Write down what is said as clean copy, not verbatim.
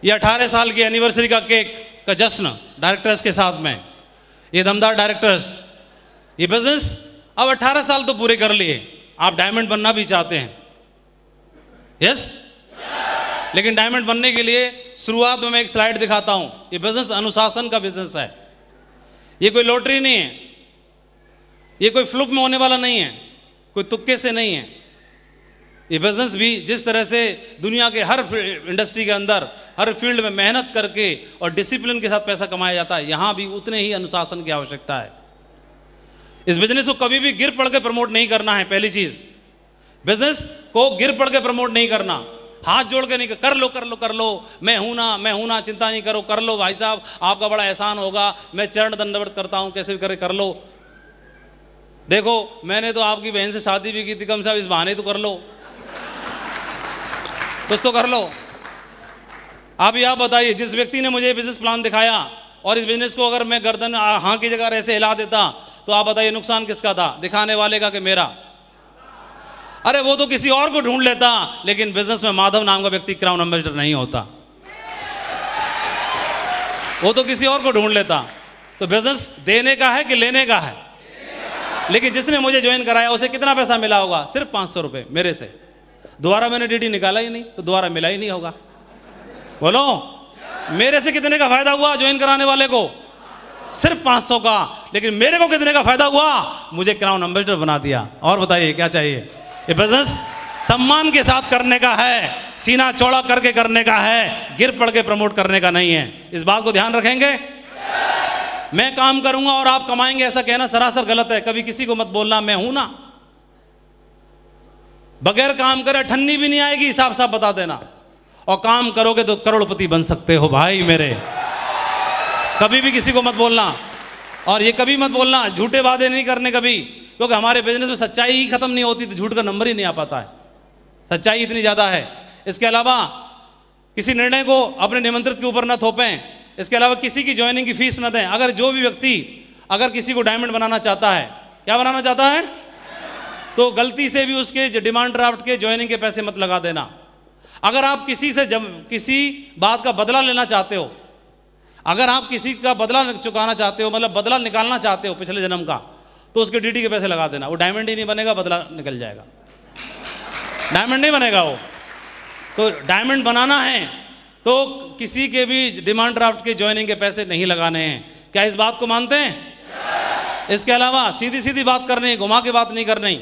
ये 18 साल की एनिवर्सरी का केक का जश्न डायरेक्टर्स के साथ में, ये दमदार डायरेक्टर्स, ये बिजनेस अब 18 साल तो पूरे कर लिए। आप डायमंड बनना भी चाहते हैं, यस? लेकिन डायमंड बनने के लिए शुरुआत में मैं एक स्लाइड दिखाता हूं। ये बिजनेस अनुशासन का बिजनेस है, ये कोई लॉटरी नहीं है, ये कोई फ्लुक में होने वाला नहीं है, कोई तुक्के से नहीं है। ये बिजनेस भी जिस तरह से दुनिया के हर इंडस्ट्री के अंदर, हर फील्ड में मेहनत करके और डिसिप्लिन के साथ पैसा कमाया जाता है, यहां भी उतने ही अनुशासन की आवश्यकता है। इस बिजनेस को कभी भी गिर पड़ के प्रमोट नहीं करना है। पहली चीज, बिजनेस को गिर पड़ के प्रमोट नहीं करना, हाथ जोड़ के नहीं, कर लो कर लो कर लो, मैं हूं ना, चिंता नहीं करो, कर लो भाई साहब, आपका बड़ा एहसान होगा, मैं चरण दंडवत करता हूं, कैसे भी करे कर लो। देखो मैंने तो आपकी बहन से शादी भी की थी, कम से कम इस बहाने तो कर लो, कुछ तो कर लो। अभी आप बताइए, जिस व्यक्ति ने मुझे बिजनेस प्लान दिखाया और इस बिजनेस को अगर मैं गर्दन हाँ की जगह ऐसे हिला देता, तो आप बताइए नुकसान किसका था, दिखाने वाले का कि मेरा? अरे वो तो किसी और को ढूंढ लेता, लेकिन बिजनेस में माधव नाम का व्यक्ति क्राउन एम्बेसडर नहीं होता, वो तो किसी और को ढूंढ लेता। तो बिजनेस देने का है कि लेने का है? लेकिन जिसने मुझे ज्वाइन कराया उसे कितना पैसा मिला होगा? सिर्फ 500 रुपये मेरे से। दोबारा मैंने डीडी निकाला ही नहीं, तो दोबारा मिला ही नहीं होगा। बोलो, मेरे से कितने का फायदा हुआ ज्वाइन कराने वाले को? सिर्फ 500 का। लेकिन मेरे को कितने का फायदा हुआ? मुझे क्राउन एम्बेसडर बना दिया। और बताइए क्या चाहिए? ये बिजनेस सम्मान के साथ करने का है, सीना चौड़ा करके करने का है, गिर पड़ के प्रमोट करने का नहीं है। इस बात को ध्यान रखेंगे? मैं काम करूंगा और आप कमाएंगे, ऐसा कहना सरासर गलत है। कभी किसी को मत बोलना मैं हूं ना। बगैर काम करे ठन्नी भी नहीं आएगी, साफ साफ बता देना। और काम करोगे तो करोड़पति बन सकते हो भाई मेरे। कभी भी किसी को मत बोलना, और ये कभी मत बोलना झूठे वादे नहीं करने कभी, क्योंकि हमारे बिजनेस में सच्चाई ही खत्म नहीं होती, तो झूठ का नंबर ही नहीं आ पाता है। सच्चाई इतनी ज़्यादा है। इसके अलावा किसी निर्णय को अपने निमंत्रित के ऊपर न थोपें। इसके अलावा किसी की ज्वाइनिंग की फीस न दें। अगर जो भी व्यक्ति अगर किसी को डायमंड बनाना चाहता है, क्या बनाना चाहता है, तो गलती से भी उसके डिमांड ड्राफ्ट के ज्वाइनिंग के पैसे मत लगा देना। अगर आप किसी से किसी बात का बदला लेना चाहते हो, अगर आप किसी का बदला चुकाना चाहते हो, मतलब बदला निकालना चाहते हो पिछले जन्म का, तो उसके डीडी के पैसे लगा देना। वो डायमंड ही नहीं बनेगा, बदला निकल जाएगा, डायमंड नहीं बनेगा वो। तो डायमंड बनाना है तो किसी के भी डिमांड ड्राफ्ट के ज्वाइनिंग के पैसे नहीं लगाने हैं। क्या इस बात को मानते हैं? इसके अलावा सीधी सीधी बात करनी, घुमा के बात नहीं करनी।